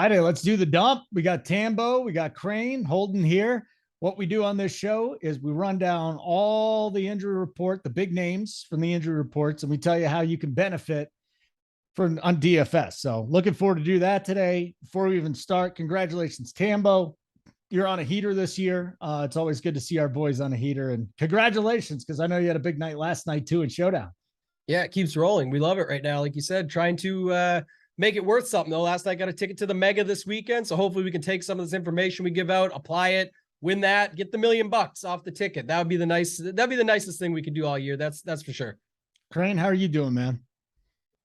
Friday. Let's do the dump. We got Tambo, we got Crane, Holden here. What we do on this show is we run down all the injury report, the big names from the injury reports, and we tell you how you can benefit on DFS. So looking forward to do that today. Before we even start, congratulations, Tambo. You're on a heater this year. It's always good to see our boys on a heater, and congratulations, because I know you had a big night last night too in Showdown. Yeah, it keeps rolling. We love it right now. Like you said, trying to make it worth something though. Last night got a ticket to the Mega this weekend. So hopefully we can take some of this information we give out, apply it, win that, get the $1 million off the ticket. That'd be the nicest thing we could do all year. That's for sure. Crane, how are you doing, man?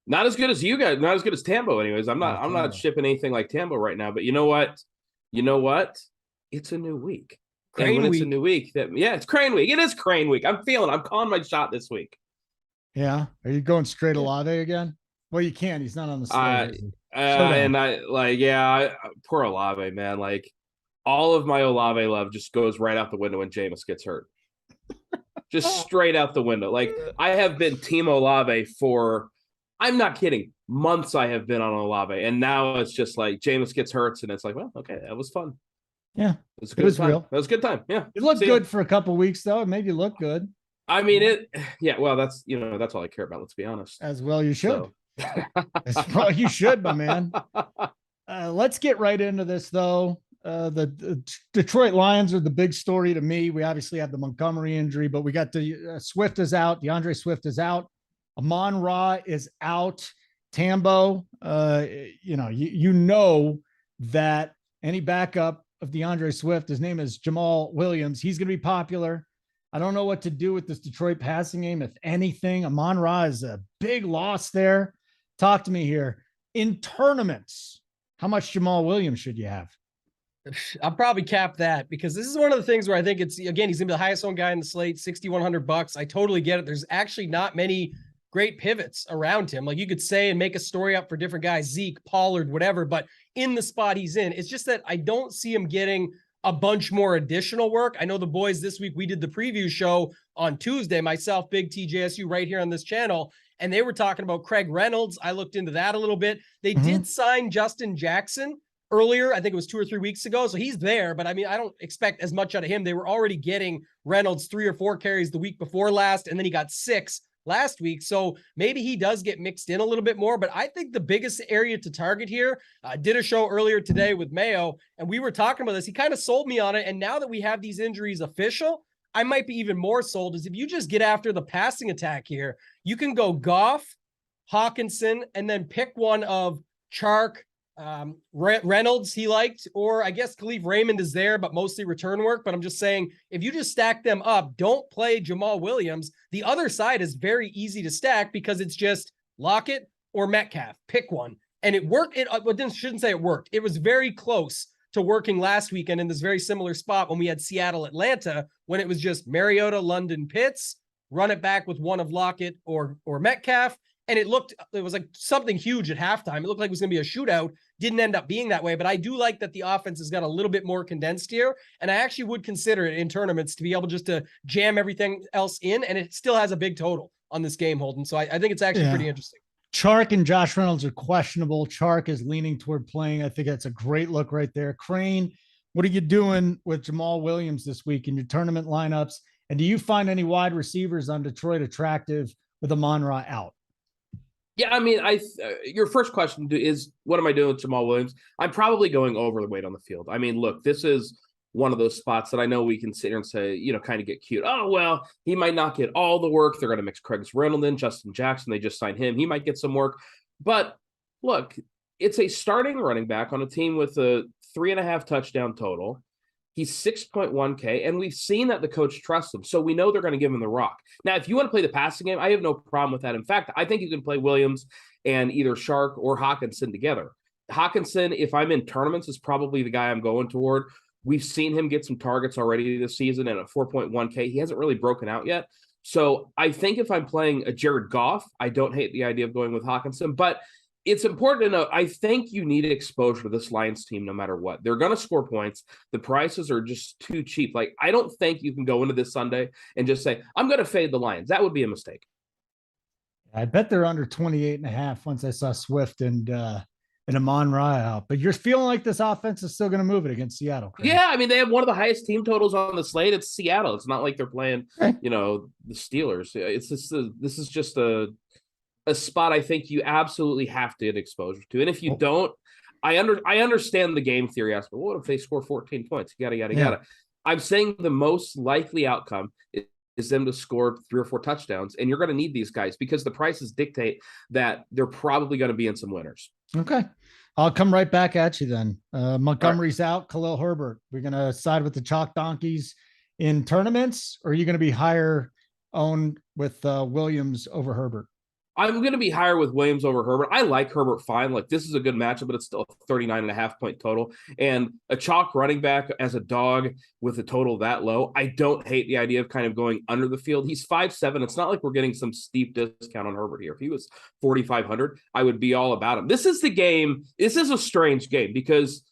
Not as good as you guys, not as good as Tambo anyways. I'm not shipping anything like Tambo right now, but you know what? It's a new week. Crane week. It's a new week, it's Crane week. It is Crane week. I'm calling my shot this week. Yeah. Are you going straight Olave again? Well, you can. He's not on the slate. Poor Olave, man. Like, all of my Olave love just goes right out the window when Jameis gets hurt. Just straight out the window. Like, I have been Team Olave for, I'm not kidding, months I have been on Olave. And now it's just like Jameis gets hurt, and it's like, well, okay, that was fun. Yeah. It was real. That was a good time. Yeah. It looked good for a couple of weeks, though. It made you look good. I mean, well, that's all I care about. Let's be honest. As well, you should. Well, you should, my man. Let's get right into this, though. The Detroit Lions are the big story to me. We obviously have the Montgomery injury, but we got the Swift is out. DeAndre Swift is out. Amon-Ra is out. Tambo, you know that any backup of DeAndre Swift, his name is Jamal Williams. He's going to be popular. I don't know what to do with this Detroit passing game, if anything. Amon-Ra is a big loss there. Talk to me here. In tournaments, how much Jamal Williams should you have? I'll probably cap that, because this is one of the things where I think he's going to be the highest owned guy in the slate, $6,100. I totally get it. There's actually not many great pivots around him. Like, you could say and make a story up for different guys, Zeke, Pollard, whatever, but in the spot he's in, it's just that I don't see him getting a bunch more additional work. I know the boys this week, we did the preview show on Tuesday, myself, Big TJSU, right here on this channel, and they were talking about Craig Reynolds. I looked into that a little bit. They did sign Justin Jackson earlier. I think it was 2 or 3 weeks ago. So he's there, but I mean, I don't expect as much out of him. They were already getting Reynolds 3 or 4 carries the week before last, and then he got 6 last week. So maybe he does get mixed in a little bit more, but I think the biggest area to target here, I did a show earlier today with Mayo, and we were talking about this. He kind of sold me on it. And now that we have these injuries official, I might be even more sold, is if you just get after the passing attack here, you can go Goff, Hawkinson, and then pick one of Chark, Reynolds he liked, or I guess Khalif Raymond is there, but mostly return work. But I'm just saying, if you just stack them up, don't play Jamal Williams. The other side is very easy to stack because it's just Lockett or Metcalf. Pick one. And it worked. Shouldn't say it worked. It was very close to working last weekend in this very similar spot when we had Seattle, Atlanta, when it was just Mariota, London, Pitts, run it back with one of Lockett or Metcalf. And it was like something huge at halftime. It looked like it was going to be a shootout. Didn't end up being that way, but I do like that the offense has got a little bit more condensed here. And I actually would consider it in tournaments to be able just to jam everything else in. And it still has a big total on this game, Holden. So I think it's actually pretty interesting. Chark and Josh Reynolds are questionable. Chark is leaning toward playing. I think that's a great look right there. Crane, what are you doing with Jamal Williams this week in your tournament lineups? And do you find any wide receivers on Detroit attractive with Amon-Ra out? Yeah, I mean, your first question is, what am I doing with Jamal Williams? I'm probably going over the weight on the field. I mean, look, this is one of those spots that I know we can sit here and say, kind of get cute. Oh, well, he might not get all the work. They're going to mix Craig Reynolds in, Justin Jackson. They just signed him. He might get some work. But look, it's a starting running back on a team with a 3.5 touchdown total. He's 6.1K, and we've seen that the coach trusts him, so we know they're going to give him the rock. Now, if you want to play the passing game, I have no problem with that. In fact, I think you can play Williams and either Chark or Hawkinson together. Hawkinson, if I'm in tournaments, is probably the guy I'm going toward. We've seen him get some targets already this season, and at 4.1K, he hasn't really broken out yet. So I think if I'm playing a Jared Goff, I don't hate the idea of going with Hawkinson, but it's important to know, I think you need exposure to this Lions team no matter what. They're going to score points. The prices are just too cheap. Like, I don't think you can go into this Sunday and just say, I'm going to fade the Lions. That would be a mistake. I bet they're under 28.5 once I saw Swift and and Amon-Ra out. But you're feeling like this offense is still going to move it against Seattle. Correct? Yeah, I mean, they have one of the highest team totals on the slate. It's Seattle. It's not like they're playing, the Steelers. It's just this is just a spot I think you absolutely have to get exposure to. And if you don't, I understand the game theory aspect. What if they score 14 points? Yada. I'm saying the most likely outcome is them to score 3 or 4 touchdowns, and you're going to need these guys because the prices dictate that they're probably going to be in some winners. Okay. I'll come right back at you then. Montgomery's out. Khalil Herbert. We're going to side with the chalk donkeys in tournaments, or are you going to be higher owned with Williams over Herbert? I'm going to be higher with Williams over Herbert. I like Herbert fine. Like, this is a good matchup, but it's still a 39.5 point total. And a chalk running back as a dog with a total that low, I don't hate the idea of kind of going under the field. He's 5'7". It's not like we're getting some steep discount on Herbert here. If he was 4,500, I would be all about him. This is the game. This is a strange game because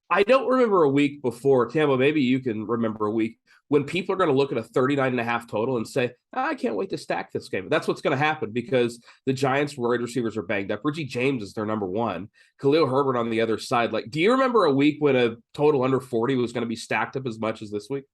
I don't remember a week before. Tambo, maybe you can remember a week when people are going to look at a 39.5 total and say, I can't wait to stack this game. That's what's going to happen because the Giants wide receivers are banged up. Richie James is their number one. Khalil Herbert on the other side. Like, do you remember a week when a total under 40 was going to be stacked up as much as this week?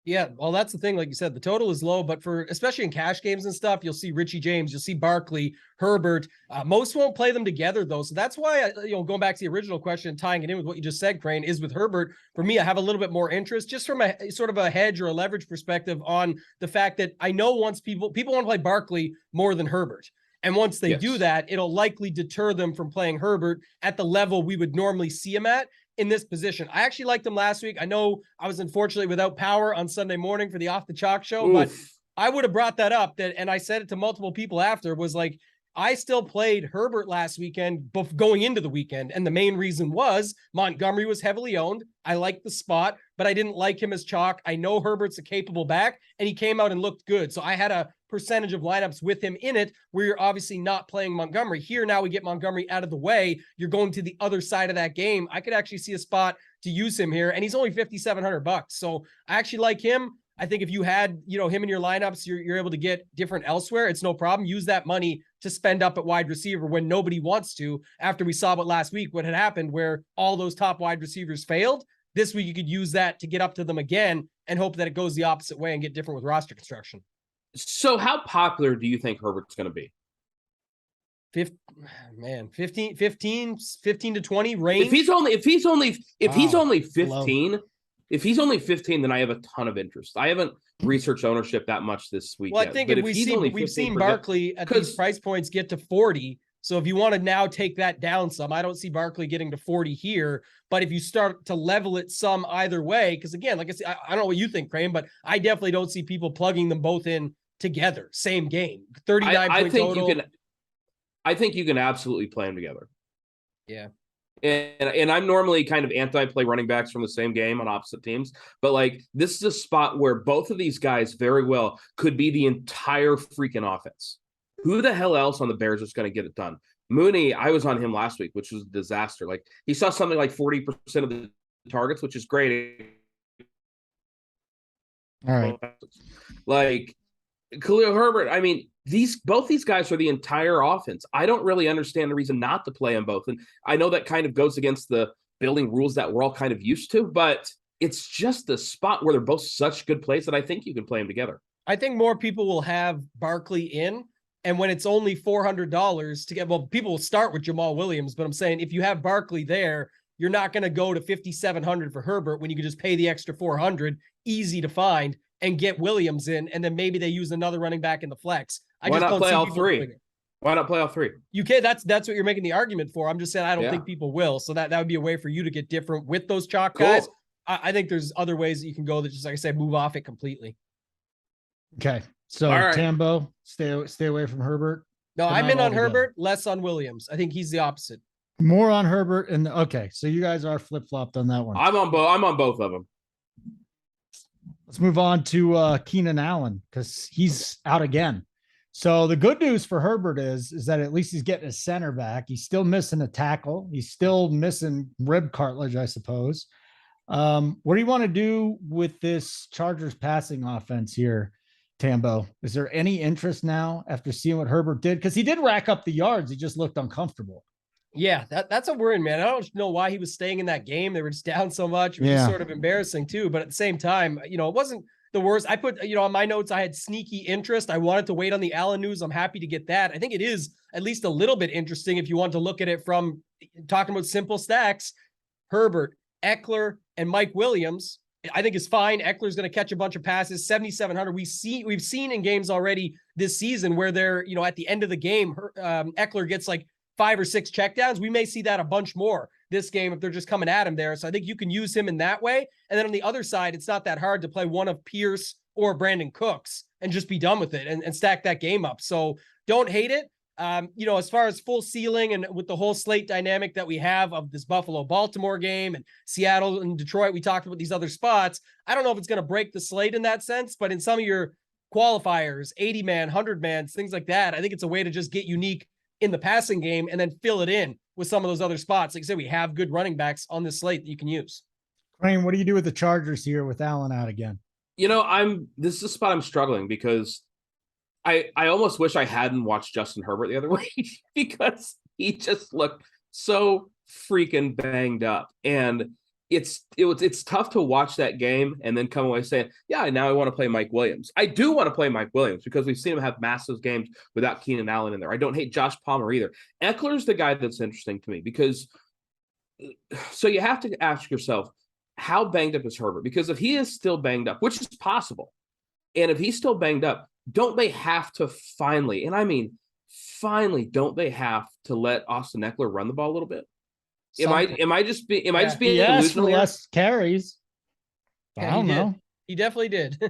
Yeah, well, that's the thing. Like you said, the total is low, but for especially in cash games and stuff, you'll see Richie James, you'll see Barkley, Herbert. Most won't play them together though, so that's why going back to the original question, tying it in with what you just said, Crane, is with Herbert. For me, I have a little bit more interest, just from a sort of a hedge or a leverage perspective, on the fact that I know once people want to play Barkley more than Herbert. And once they do that, it'll likely deter them from playing Herbert at the level we would normally see him at in this position. I actually liked him last week. I know I was unfortunately without power on Sunday morning for the Off the Chalk show, but I would have brought that up, and I said it to multiple people after, was like, I still played Herbert last weekend going into the weekend. And the main reason was Montgomery was heavily owned. I liked the spot, but I didn't like him as chalk. I know Herbert's a capable back, and he came out and looked good. So I had a percentage of lineups with him in it where you're obviously not playing Montgomery. Here now we get Montgomery out of the way. You're going to the other side of that game. I could actually see a spot to use him here, and he's only $5,700. So I actually like him. I think if you had, him in your lineups, you're able to get different elsewhere. It's no problem. Use that money to spend up at wide receiver when nobody wants to. After we saw last week, what had happened where all those top wide receivers failed. This week, you could use that to get up to them again and hope that it goes the opposite way and get different with roster construction. So how popular do you think Herbert's going to be? 15 to 20 range. If he's only 15, if he's only 15, then I have a ton of interest. I haven't researched ownership that much this week. Well, I think we've seen Barkley at these price points get to 40. So if you want to now take that down some, I don't see Barkley getting to 40 here. But if you start to level it some either way, because again, like I said, I don't know what you think, Crane, but I definitely don't see people plugging them both in together. Same game, 39 point total. I think you can absolutely play them together. Yeah. And I'm normally kind of anti-play running backs from the same game on opposite teams, but like this is a spot where both of these guys very well could be the entire freaking offense. Who the hell else on the Bears is going to get it done? Mooney, I was on him last week, which was a disaster. Like he saw something like 40% of the targets, which is great. All right. Like Khalil Herbert, I mean, both these guys are the entire offense. I don't really understand the reason not to play them both. And I know that kind of goes against the building rules that we're all kind of used to, but it's just a spot where they're both such good plays that I think you can play them together. I think more people will have Barkley in, and when it's only $400 to get, well, people will start with Jamal Williams, but I'm saying if you have Barkley there, you're not going to go to $5,700 for Herbert when you can just pay the extra $400, easy to find, and get Williams in, and then maybe they use another running back in the flex. Why not play all three? Why not play all three? You can. That's what you're making the argument for. I'm just saying I don't think people will. So that would be a way for you to get different with those chalk guys. I think there's other ways that you can go that just, like I said, move off it completely. Okay. So right. Tambo, stay away from Herbert. No, I'm in on Herbert, less on Williams. I think he's the opposite. More on Herbert, and okay. So you guys are flip-flopped on that one. I'm on both of them. Let's move on to Keenan Allen because he's out again. So the good news for Herbert is that at least he's getting a center back. He's still missing a tackle. He's still missing rib cartilage, I suppose. What do you want to do with this Chargers passing offense here, Tambo? Is there any interest now after seeing what Herbert did? Because he did rack up the yards. He just looked uncomfortable. Yeah, that's a worry, man. I don't know why he was staying in that game. They were just down so much. It was just Yeah. sort of embarrassing too. But at the same time, it wasn't the worst. I put, on my notes, I had sneaky interest. I wanted to wait on the Allen news. I'm happy to get that. I think it is at least a little bit interesting if you want to look at it from talking about simple stacks. Herbert, Eckler, and Mike Williams, I think is fine. Eckler's going to catch a bunch of passes, 7,700. We've seen in games already this season where they're, at the end of the game, Eckler gets like 5 or 6 checkdowns. We may see that a bunch more this game if they're just coming at him there. So I think you can use him in that way. And then on the other side, it's not that hard to play one of Pierce or Brandon Cooks and just be done with it and stack that game up. So don't hate it. As far as full ceiling and with the whole slate dynamic that we have of this Buffalo-Baltimore game and Seattle and Detroit, we talked about these other spots. I don't know if it's going to break the slate in that sense, but in some of your qualifiers, 80-man, 100-man, things like that, I think it's a way to just get unique in the passing game and then fill it in with some of those other spots. Like I said, we have good running backs on this slate that you can use. Crane, what do you do with the Chargers here with Allen out again? This is a spot I'm struggling because I almost wish I hadn't watched Justin Herbert the other week because he just looked so freaking banged up. And it's tough to watch that game and then come away saying, yeah, now I want to play Mike Williams. I do want to play Mike Williams because we've seen him have massive games without Keenan Allen in there. I don't hate Josh Palmer either. Eckler's the guy that's interesting to me because so you have to ask yourself, how banged up is Herbert? Because if he is still banged up, which is possible, and if he's still banged up, don't they have to finally, and I mean finally, don't they have to let Austin Eckler run the ball a little bit? Am I just being delusional? Less carries. Yeah, I don't know. He definitely did.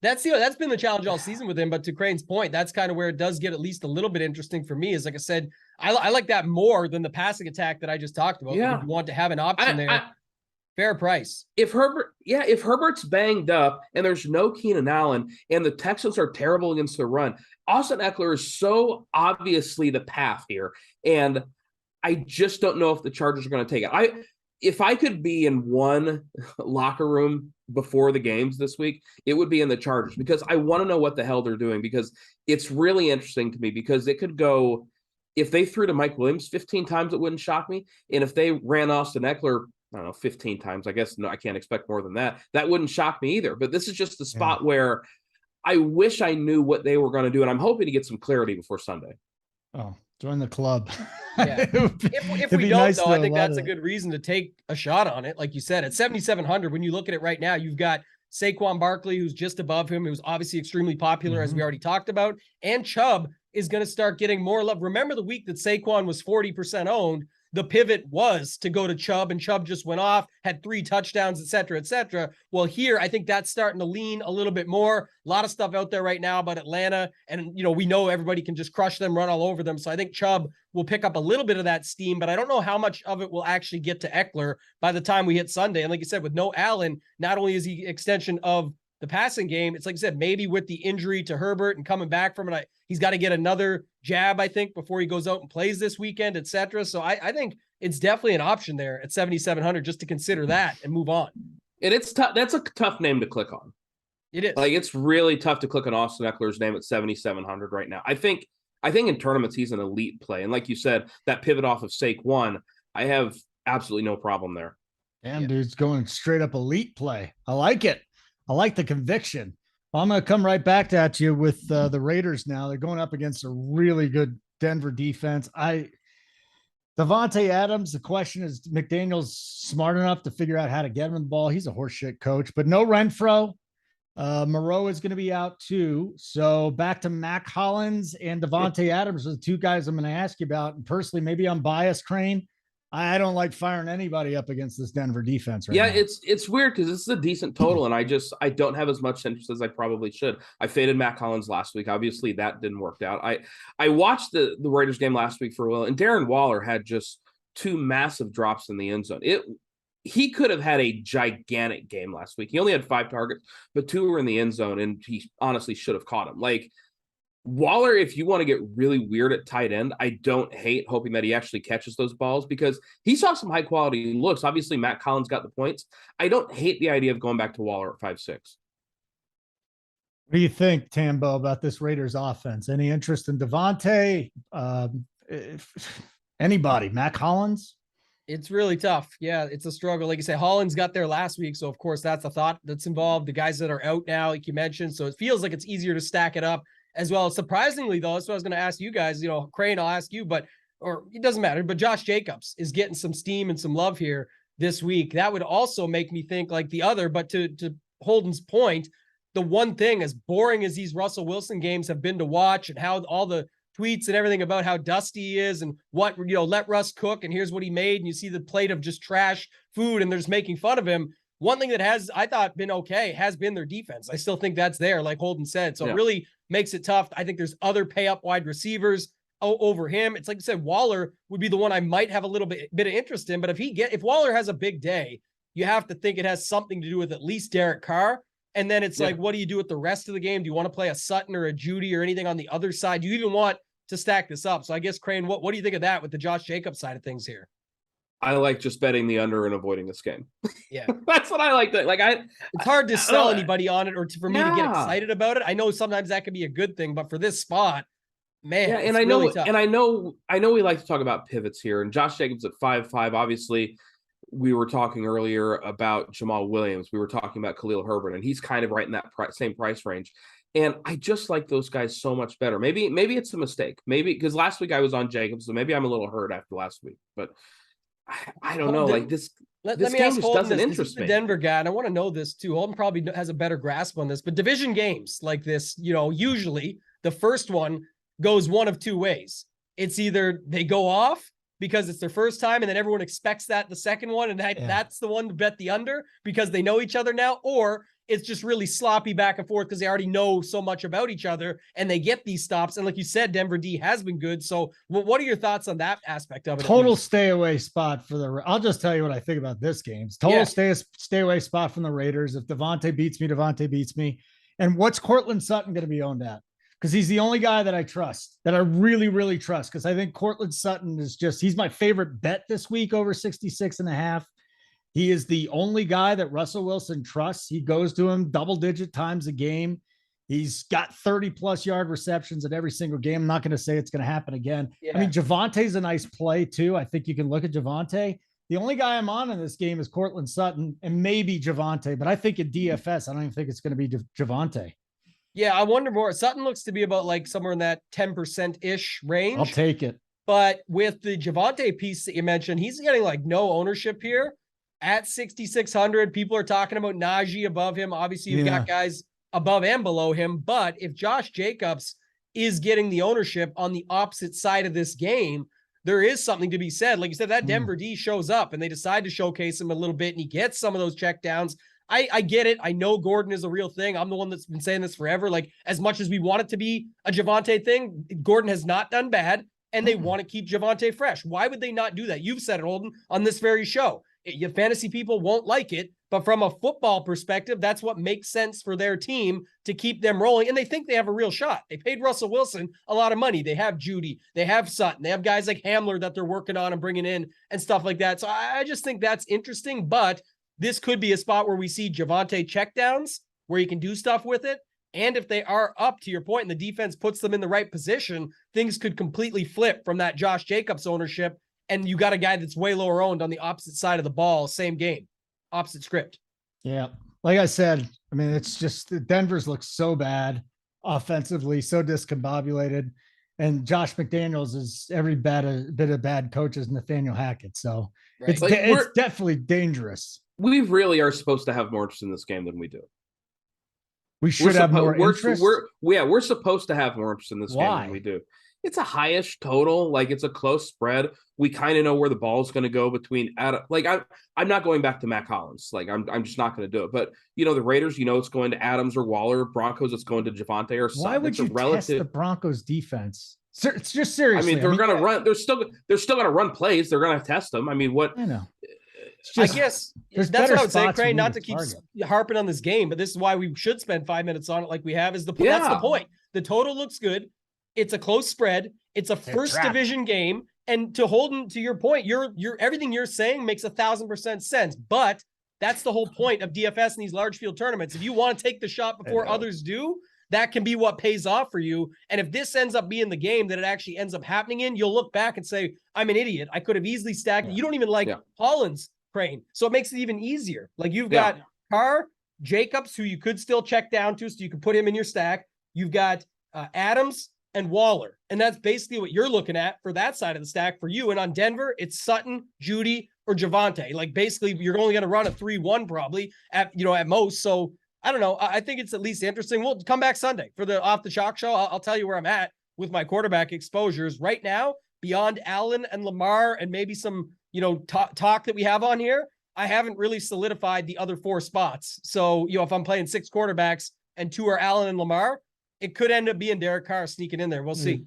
That's been the challenge all season with him. But to Crane's point, that's kind of where it does get at least a little bit interesting for me. Is like I said, I like that more than the passing attack that I just talked about. Yeah. If you want to have an option there, fair price. If Herbert's banged up and there's no Keenan Allen and the Texans are terrible against the run, Austin Eckler is so obviously the path here. And I just don't know if the Chargers are going to take it. If I could be in one locker room before the games this week, it would be in the Chargers because I want to know what the hell they're doing because it's really interesting to me because it could go, if they threw to Mike Williams 15 times, it wouldn't shock me. And if they ran Austin Eckler, I don't know, 15 times, I guess, no, I can't expect more than that. That wouldn't shock me either. But this is just the spot where I wish I knew what they were going to do. And I'm hoping to get some clarity before Sunday. Oh, join the club. Yeah. If we don't, though, I think that's a good reason to take a shot on it. Like you said, at 7,700, when you look at it right now, you've got Saquon Barkley, who's just above him, who's obviously extremely popular, as we already talked about, and Chubb is going to start getting more love. Remember the week that Saquon was 40% owned, the pivot was to go to Chubb, and Chubb just went off, had 3 touchdowns, et cetera, et cetera. Well, here, I think that's starting to lean a little bit more. A lot of stuff out there right now about Atlanta, and, we know everybody can just crush them, run all over them. So I think Chubb will pick up a little bit of that steam, but I don't know how much of it will actually get to Eckler by the time we hit Sunday. And like you said, with no Allen, not only is he extension of the passing game, it's like I said, maybe with the injury to Herbert and coming back from it, he's got to get another jab, I think, before he goes out and plays this weekend, et cetera. So I think it's definitely an option there at 7,700 just to consider that and move on. And it's tough. That's a tough name to click on. It is. Like, it's really tough to click on Austin Eckler's name at 7,700 right now. I think in tournaments, he's an elite play. And like you said, that pivot off of Saquon, I have absolutely no problem there. Damn, dude's going straight up elite play. I like it. I like the conviction. Well, I'm going to come right back at you with the Raiders now. They're going up against a really good Denver defense. Davante Adams, the question is, McDaniel's smart enough to figure out how to get him the ball. He's a horseshit coach, but no Renfro. Moreau is going to be out too. So back to Mac Hollins and Davante Adams are the 2 guys I'm going to ask you about. And personally, maybe I'm biased, Crane. I don't like firing anybody up against this Denver defense right now. It's weird because this is a decent total, and I don't have as much interest as I probably should. I faded Mac Hollins last week. Obviously, that didn't work out. I watched the Raiders game last week for a while, and Darren Waller had just 2 massive drops in the end zone. He could have had a gigantic game last week. He only had 5 targets, but 2 were in the end zone, and he honestly should have caught him. Like, Waller, if you want to get really weird at tight end, I don't hate hoping that he actually catches those balls because he saw some high-quality looks. Obviously, Matt Collins got the points. I don't hate the idea of going back to Waller at 5'6". What do you think, Tambo, about this Raiders offense? Any interest in Davante? Anybody? Mac Hollins? It's really tough. Yeah, it's a struggle. Like you say, Hollins got there last week. So, of course, that's the thought that's involved. The guys that are out now, like you mentioned. So it feels like it's easier to stack it up as well. Surprisingly, though, that's what I was going to ask you guys. Crane, I'll ask you, or it doesn't matter. But Josh Jacobs is getting some steam and some love here this week. That would also make me think like the other. But to Holden's point, the one thing, as boring as these Russell Wilson games have been to watch and how all the tweets and everything about how dusty he is and what, let Russ cook and here's what he made. And you see the plate of just trash food and they're just making fun of him. One thing that has, I thought, been okay has been their defense. I still think that's there, like Holden said. So It really makes it tough. I think there's other pay up wide receivers over him. It's like I said, Waller would be the one I might have a little bit of interest in, but if Waller has a big day, you have to think it has something to do with at least Derek Carr. And then it's like, what do you do with the rest of the game? Do you want to play a Sutton or a Judy or anything on the other side? Do you even want to stack this up? So I guess, Crane, what do you think of that with the Josh Jacobs side of things here? I like just betting the under and avoiding this game. Yeah. That's what I like. It's hard to sell anybody on it or for me to get excited about it. I know sometimes that could be a good thing, but for this spot, man, yeah, and I know we like to talk about pivots here, and Josh Jacobs at 5'5", obviously. We were talking earlier about Jamal Williams. We were talking about Khalil Herbert, and he's kind of right in that same price range. And I just like those guys so much better. Maybe it's a mistake. Maybe because last week I was on Jacobs, so maybe I'm a little hurt after last week. But I don't know. This let me ask just Holden doesn't this. interest This is me. the Denver guy, and I want to know this too. Holden probably has a better grasp on this, but division games like this, usually the first one goes one of two ways. It's either they go off because it's their first time and then everyone expects that the second one, and that's the one to bet the under because they know each other now, or it's just really sloppy back and forth because they already know so much about each other and they get these stops. And like you said, Denver D has been good. So what are your thoughts on that aspect of it? Total stay away spot for I'll just tell you what I think about this game. Total stay away spot from the Raiders. If Devontae beats me. And what's Cortland Sutton going to be owned at? Because he's the only guy that I trust, that I really, really trust. Because I think Cortland Sutton he's my favorite bet this week over 66.5. He is the only guy that Russell Wilson trusts. He goes to him double-digit times a game. He's got 30-plus yard receptions at every single game. I'm not going to say it's going to happen again. Yeah. I mean, Javonte's a nice play, too. I think you can look at Javonte. The only guy I'm on in this game is Cortland Sutton and maybe Javonte. But I think at DFS, I don't even think it's going to be Javonte. Yeah, I wonder more. Sutton looks to be about like somewhere in that 10%-ish range. I'll take it. But with the Javonte piece that you mentioned, he's getting like no ownership here. At 6,600, people are talking about Najee above him. Obviously, you've got guys above and below him. But if Josh Jacobs is getting the ownership on the opposite side of this game, there is something to be said. Like you said, that Denver D shows up and they decide to showcase him a little bit and he gets some of those checkdowns. I get it. I know Gordon is a real thing. I'm the one that's been saying this forever. Like, as much as we want it to be a Javonte thing, Gordon has not done bad and they want to keep Javonte fresh. Why would they not do that? You've said it, Holden, on this very show. Your fantasy people won't like it, but from a football perspective, that's what makes sense for their team to keep them rolling. And they think they have a real shot. They paid Russell Wilson a lot of money. They have Judy, they have Sutton, they have guys like Hamler that they're working on and bringing in and stuff like that. So I just think that's interesting, but this could be a spot where we see Javonte checkdowns where you can do stuff with it. And if they are up, to your point, and the defense puts them in the right position, things could completely flip from that Josh Jacobs ownership. And you got a guy that's way lower owned on the opposite side of the ball, same game, opposite script. Yeah. Like I said, I mean, it's just Denver's looks so bad offensively, so discombobulated. And Josh McDaniels is every bit of bad coach as Nathaniel Hackett. So it's definitely dangerous. We really are supposed to have more interest in this game than we do. We should have more interest. We're supposed to have more interest in this game than we do. It's a highish total, like it's a close spread. We kind of know where the ball is going to go between. Like I'm not going back to Mac Hollins. Like I'm just not going to do it. But the Raiders, it's going to Adams or Waller. Broncos, it's going to Javonte or Sutton. Why would you test the Broncos defense? It's just seriously. I mean, they're going to run. They're still going to run plays. They're going to test them. I mean, what? I know. I guess that's what I would say, Crane, not to keep harping on this game, but this is why we should spend 5 minutes on it like we have. That's the point. The total looks good. It's a close spread. It's a first division game. And to Holden, to your point, you're everything you're saying makes 1,000% sense. But that's the whole point of DFS in these large field tournaments. If you want to take the shot before others do, that can be what pays off for you. And if this ends up being the game that it actually ends up happening in, you'll look back and say, I'm an idiot. I could have easily stacked it. You don't even like Holland's Crane. So it makes it even easier. Like you've got Carr, Jacobs, who you could still check down to, so you could put him in your stack. You've got Adams and Waller. And that's basically what you're looking at for that side of the stack for you. And on Denver, it's Sutton, Judy, or Javonte. Like basically you're only going to run a 3-1 probably at most. So I don't know. I think it's at least interesting. We'll come back Sunday for the Off the Chalk show. I'll tell you where I'm at with my quarterback exposures right now, beyond Allen and Lamar and maybe some, talk that we have on here. I haven't really solidified the other 4 spots. So, if I'm playing 6 quarterbacks and 2 are Allen and Lamar, it could end up being Derek Carr sneaking in there. We'll see.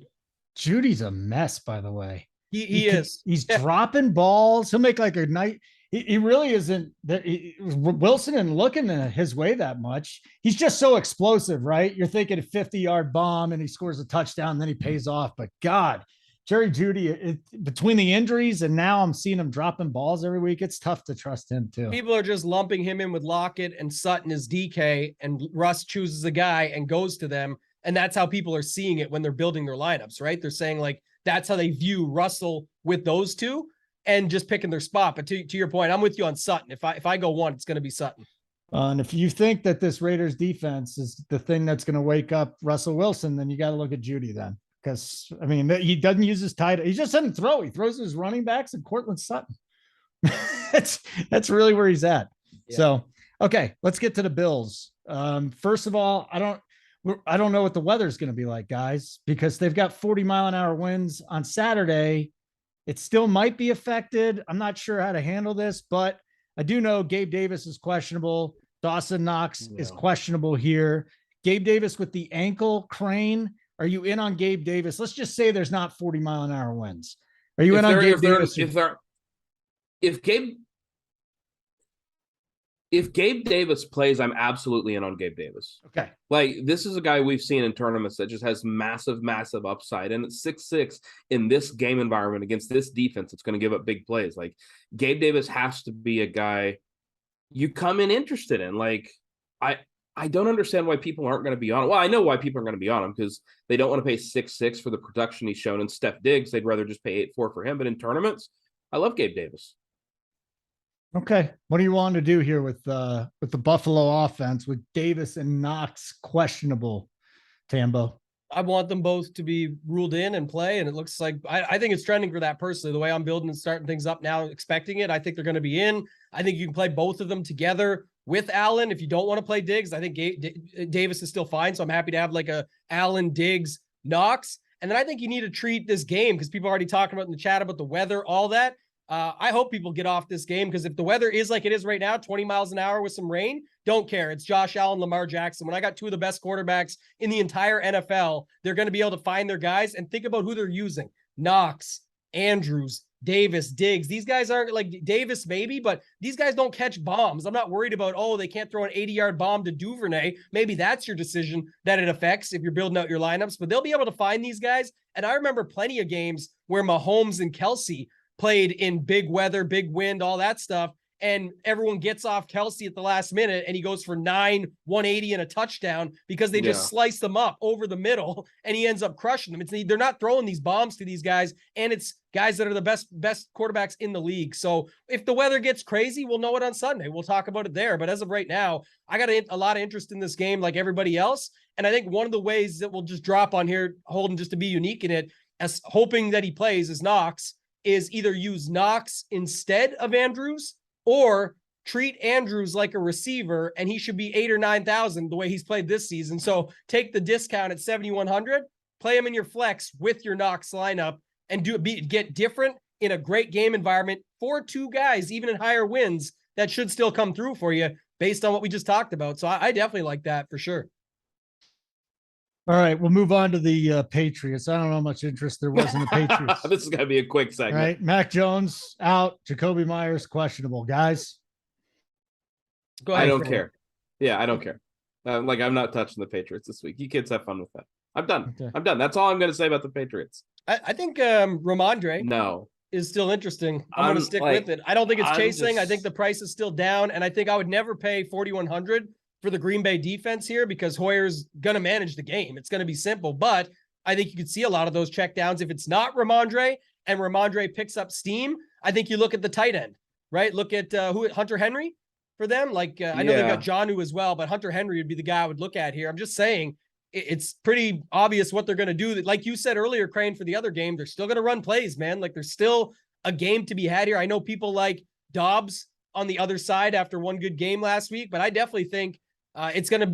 Judy's a mess, by the way. He is. He's dropping balls. He'll make like a night. He really isn't that Wilson and looking his way that much. He's just so explosive, right? You're thinking a 50-yard bomb and he scores a touchdown, and then he pays off. But God, Jerry Judy, between the injuries and now I'm seeing him dropping balls every week, it's tough to trust him too. People are just lumping him in with Lockett and Sutton as DK, and Russ chooses a guy and goes to them. And that's how people are seeing it when they're building their lineups, right? They're saying like, that's how they view Russell with those two and just picking their spot. But to your point, I'm with you on Sutton. If I go one, it's going to be Sutton. And if you think that this Raiders defense is the thing that's going to wake up Russell Wilson, then you got to look at Judy then. Because, he doesn't use his tight. He just doesn't throw. He throws his running backs and Cortland Sutton. That's really where he's at. Yeah. So, okay, let's get to the Bills. First of all, I don't know what the weather's going to be like, guys, because they've got 40-mile-an-hour winds on Saturday. It still might be affected. I'm not sure how to handle this, but I do know Gabe Davis is questionable. Dawson Knox is questionable here. Gabe Davis with the ankle Crane. Are you in on Gabe Davis? Let's just say there's not 40-mile-an-hour winds. Are you in on Gabe Davis? If Gabe Davis plays, I'm absolutely in on Gabe Davis. Okay. Like, this is a guy we've seen in tournaments that just has massive, massive upside. And at 6'6" in this game environment against this defense, it's going to give up big plays. Like, Gabe Davis has to be a guy you come in interested in. Like, I don't understand why people aren't going to be on it. Well, I know why people are going to be on him, because they don't want to pay 6'6" for the production he's shown in Steph Diggs. They'd rather just pay 8-4 for him. But in tournaments, I love Gabe Davis. Okay. What do you want to do here with the Buffalo offense with Davis and Knox questionable, Tambo? I want them both to be ruled in and play. And it looks like, I think it's trending for that personally, the way I'm building and starting things up now, expecting it. I think they're going to be in. I think you can play both of them together with Allen. If you don't want to play Diggs, I think Davis is still fine. So I'm happy to have like a Allen, Diggs, Knox. And then I think you need to treat this game, because people are already talking about in the chat about the weather, all that. I hope people get off this game, because if the weather is like it is right now, 20 miles an hour with some rain, don't care. It's Josh Allen, Lamar Jackson. When I got 2 of the best quarterbacks in the entire NFL, they're going to be able to find their guys, and think about who they're using. Knox, Andrews, Davis, Diggs. These guys aren't like Davis, maybe, but these guys don't catch bombs. I'm not worried about, they can't throw an 80-yard bomb to Duvernay. Maybe that's your decision that it affects if you're building out your lineups, but they'll be able to find these guys. And I remember plenty of games where Mahomes and Kelsey played in big weather, big wind, all that stuff. And everyone gets off Kelsey at the last minute, and he goes for 180 and a touchdown because they just slice them up over the middle, and he ends up crushing them. They're not throwing these bombs to these guys, and it's guys that are the best quarterbacks in the league. So if the weather gets crazy, we'll know it on Sunday. We'll talk about it there. But as of right now, I got a lot of interest in this game like everybody else. And I think one of the ways that we'll just drop on here, Holden, just to be unique in it, as hoping that he plays, is Knox, is either use Knox instead of Andrews, or treat Andrews like a receiver, and he should be 8,000 or 9,000 the way he's played this season. So take the discount at 7,100, play him in your flex with your Knox lineup, and get different in a great game environment for 2 guys, even in higher wins, that should still come through for you based on what we just talked about. So I definitely like that for sure. All right, we'll move on to the Patriots. I don't know how much interest there was in the Patriots. This is going to be a quick segment. All right, Mac Jones out, Jacoby Myers questionable. Guys, go ahead. I don't care. Yeah, I don't care. I'm not touching the Patriots this week. You kids have fun with that. I'm done. Okay. I'm done. That's all I'm going to say about the Patriots. I think Ramondre is still interesting. I'm going to stick with it. I don't think it's chasing. I think the price is still down, and I think I would never pay 4,100 for the Green Bay defense here because Hoyer's going to manage the game. It's going to be simple, but I think you could see a lot of those check downs. If it's not Ramondre and Ramondre picks up steam, I think you look at the tight end, right? Look at Hunter Henry for them. Like I know they've got Jonnu as well, but Hunter Henry would be the guy I would look at here. I'm just saying it's pretty obvious what they're going to do. Like you said earlier, Crane, for the other game, they're still going to run plays, man. Like there's still a game to be had here. I know people like Dobbs on the other side after one good game last week, but I definitely think they're going to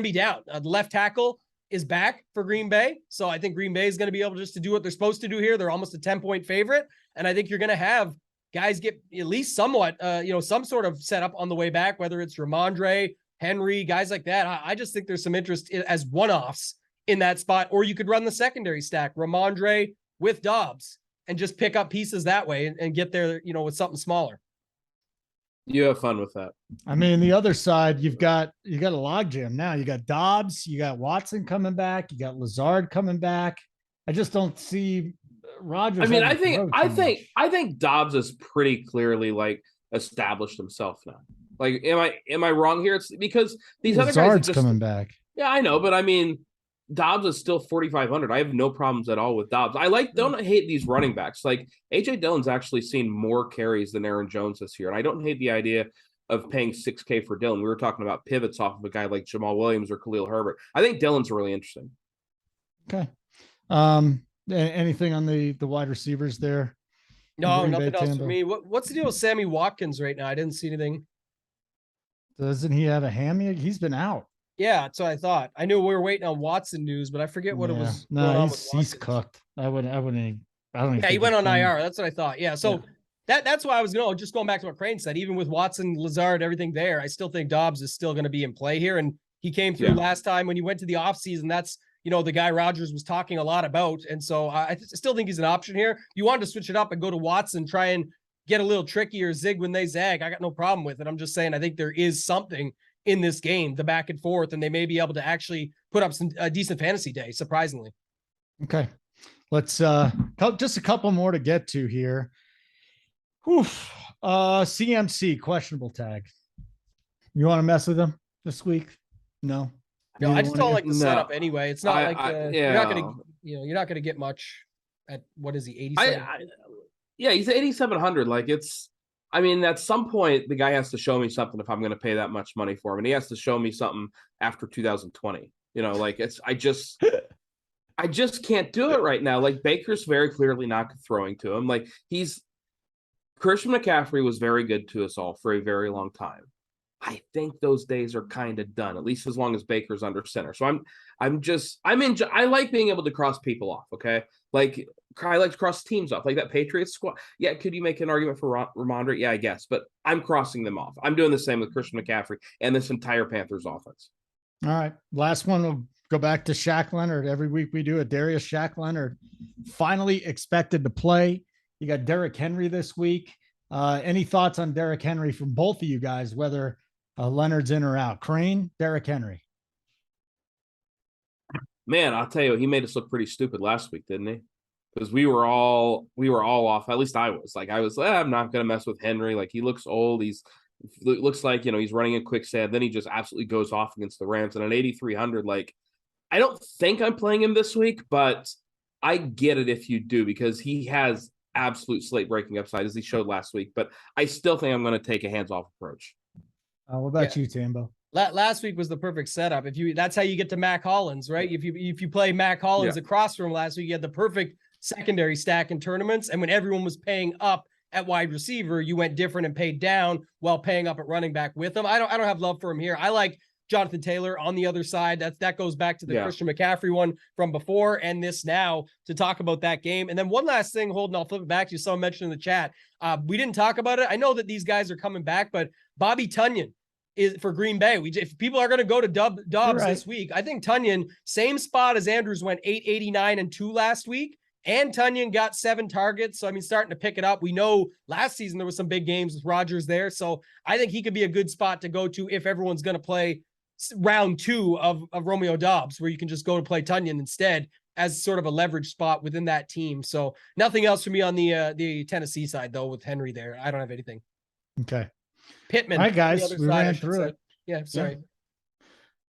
be down. The left tackle is back for Green Bay. So I think Green Bay is going to be able just to do what they're supposed to do here. They're almost a 10-point favorite. And I think you're going to have guys get at least somewhat, some sort of setup on the way back, whether it's Ramondre, Henry, guys like that. I just think there's some interest as one-offs in that spot, or you could run the secondary stack, Ramondre with Dobbs, and just pick up pieces that way and get there, with something smaller. You have fun with that. I mean, the other side, you got a logjam now. You got Dobbs, you got Watson coming back, you got Lazard coming back. I just don't see Rodgers. I mean, I think Dobbs is pretty clearly like established himself now. Like, am I wrong here? It's because these Lazard's other guys are coming back. Yeah, I know, but I mean, Dobbs is still 4,500. I have no problems at all with Dobbs. Don't hate these running backs. Like AJ Dillon's actually seen more carries than Aaron Jones this year. And I don't hate the idea of paying $6K for Dillon. We were talking about pivots off of a guy like Jamal Williams or Khalil Herbert. I think Dillon's really interesting. Okay. Anything on the wide receivers there? No, nothing else for me. What's the deal with Sammy Watkins right now? I didn't see anything. Doesn't he have a hammy? He's been out. Yeah, that's what I thought. I knew we were waiting on Watson news, but I forget what it was. No, he's cooked. I don't even. Yeah, he went on IR. That's what I thought. Yeah, so that's why I was just going back to what Crane said. Even with Watson, Lazard, everything there, I still think Dobbs is still going to be in play here. And he came through last time when he went to the offseason. That's the guy Rodgers was talking a lot about. And so I still think he's an option here. You wanted to switch it up and go to Watson, try and get a little tricky or zig when they zag. I got no problem with it. I'm just saying I think there is something in this game, the back and forth, and they may be able to actually put up some decent fantasy day, surprisingly. Okay. Let's just a couple more to get to here. CMC questionable tag. You want to mess with them this week? No. No, I just don't like the setup anyway. It's not you're not gonna get much at what is he, 87? Yeah, he's 8,700. Like at some point the guy has to show me something if I'm going to pay that much money for him, and he has to show me something after 2020. I just can't do it right now. Like Baker's very clearly not throwing to him. Like Christian McCaffrey was very good to us all for a very long time. I think those days are kind of done, at least as long as Baker's under center. So I like being able to cross people off. Okay. Like I like to cross teams off, like that Patriots squad. Yeah. Could you make an argument for Ramondre? Yeah, I guess, but I'm crossing them off. I'm doing the same with Christian McCaffrey and this entire Panthers offense. All right. Last one. We'll go back to Shaq Leonard. Every week we do a Darius Shaq Leonard finally expected to play. You got Derrick Henry this week. Any thoughts on Derrick Henry from both of you guys, whether Leonard's in or out? Crane, Derrick Henry. Man, I'll tell you, he made us look pretty stupid last week, didn't he? Because we were all off. At least I was. I'm not going to mess with Henry. Like, he looks old. Looks like, he's running in quicksand. Then he just absolutely goes off against the Rams. And at 8,300, like, I don't think I'm playing him this week, but I get it if you do, because he has absolute slate breaking upside as he showed last week. But I still think I'm going to take a hands-off approach. What about you, Tambo? Last week was the perfect setup. That's how you get to Mac Hollins, right? If you play Mac Hollins across from him last week, you had the perfect secondary stack in tournaments. And when everyone was paying up at wide receiver, you went different and paid down while paying up at running back with him. I don't have love for him here. I like Jonathan Taylor on the other side. That goes back to the Christian McCaffrey one from before and this now to talk about that game. And then one last thing, Holden, I'll flip it back to you. Someone mentioned in the chat. We didn't talk about it. I know that these guys are coming back, but Bobby Tunyon is for Green Bay. If people are going to go to Dobbs this week, I think Tunyon, same spot as Andrews, went 889 and 2 last week. And Tunyon got 7 targets. So, starting to pick it up. We know last season there was some big games with Rodgers there. So I think he could be a good spot to go to if everyone's going to play round 2 of Romeo Dobbs, where you can just go to play Tunyon instead as sort of a leverage spot within that team. So nothing else for me on the Tennessee side, though, with Henry there. I don't have anything. Okay. Pittman. All right, guys, we ran through it. Yeah, sorry.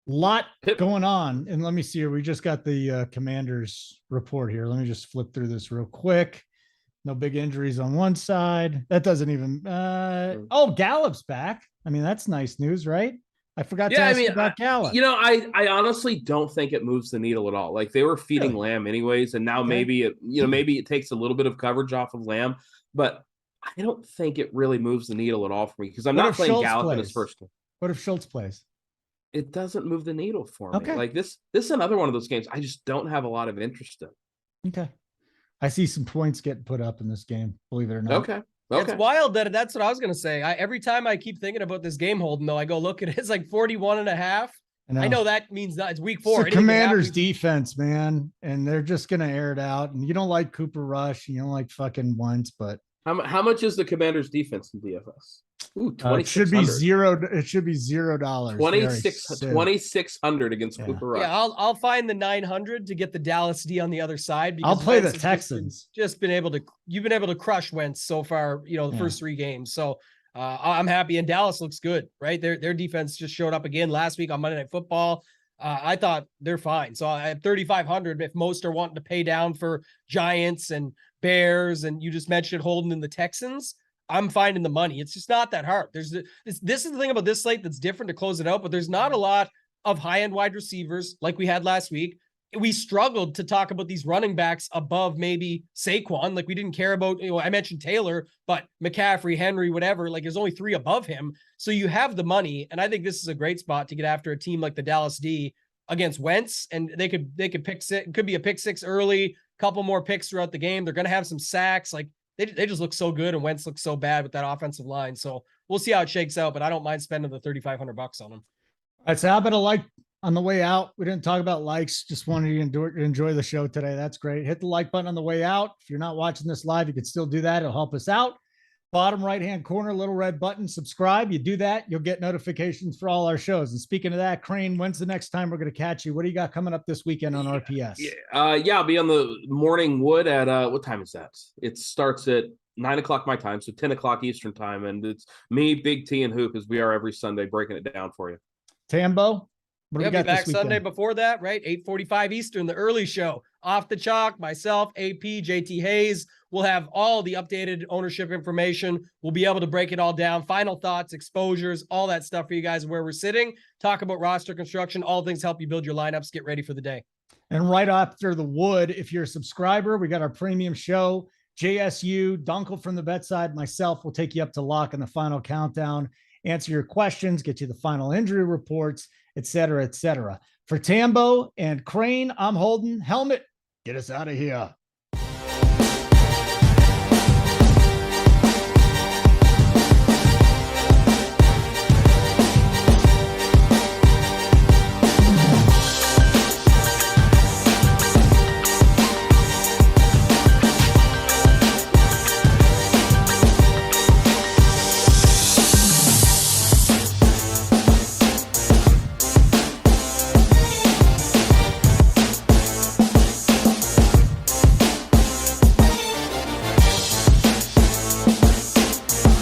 Lot going on. And let me see here. We just got the Commanders report here. Let me just flip through this real quick. No big injuries on one side. That doesn't even Gallup's back. I mean, that's nice news, right? I forgot to ask you about Gallup. I honestly don't think it moves the needle at all. Like, they were feeding Lamb anyways, and now maybe it takes a little bit of coverage off of Lamb, but I don't think it really moves the needle at all for me, because I'm not playing Gallup in his first game. What if Schultz plays? It doesn't move the needle for me. Okay. Like, this is another one of those games I just don't have a lot of interest in. Okay. I see some points getting put up in this game, believe it or not. Okay. It's wild that's what I was going to say. Every time I keep thinking about this game holding, though, I go look at it, it's like 41.5. I know that means that it's week 4. It's the Commanders defense, man, and they're just going to air it out. And you don't like Cooper Rush, you don't like fucking Wentz, but how much is the Commanders defense in DFS? Ooh, it should be $0. It should be $0. 2,600 against Cooper Rush. Yeah, I'll find the 900 to get the Dallas D on the other side. Because I'll play the Texans. You've been able to crush Wentz so far. The first 3 games. So I'm happy, and Dallas looks good, right? Their defense just showed up again last week on Monday Night Football. I thought they're fine. So I have 3,500. If most are wanting to pay down for Giants and Bears, and you just mentioned holding in the Texans, I'm finding the money. It's just not that hard. This is the thing about this slate that's different to close it out, but there's not a lot of high-end wide receivers like we had last week. We struggled to talk about these running backs above maybe Saquon. Like, we didn't care about, I mentioned Taylor, but McCaffrey, Henry, whatever, like, there's only 3 above him. So you have the money. And I think this is a great spot to get after a team like the Dallas D against Wentz. And they could pick 6. It could be a pick 6 early, couple more picks throughout the game. They're going to have some sacks. Like, they just look so good, and Wentz looks so bad with that offensive line. So we'll see how it shakes out, but I don't mind spending the $3,500 on them. All right, so how about a like on the way out? We didn't talk about likes. Just wanted you to enjoy the show today. That's great. Hit the like button on the way out. If you're not watching this live, you could still do that. It'll help us out. Bottom right-hand corner, little red button, subscribe. You do that, you'll get notifications for all our shows. And speaking of that, Crane, when's the next time we're going to catch you? What do you got coming up this weekend on RPS? I'll be on the morning wood at, what time is that? It starts at 9 o'clock my time, so 10 o'clock Eastern time. And it's me, Big T, and Hoop, as we are every Sunday, breaking it down for you. Tambo? What do we got back Sunday before that, right? 8:45 Eastern, the early show. Off the Chalk, myself, AP, JT Hayes. We'll have all the updated ownership information. We'll be able to break it all down. Final thoughts, exposures, all that stuff for you guys where we're sitting. Talk about roster construction, all things help you build your lineups, get ready for the day. And right after the wood, if you're a subscriber, we got our premium show. JSU, Dunkel from the bedside, myself will take you up to lock in the final countdown, answer your questions, get you the final injury reports, et cetera, et cetera. For Tambo and Crane, I'm Holden. Helmet, get us out of here.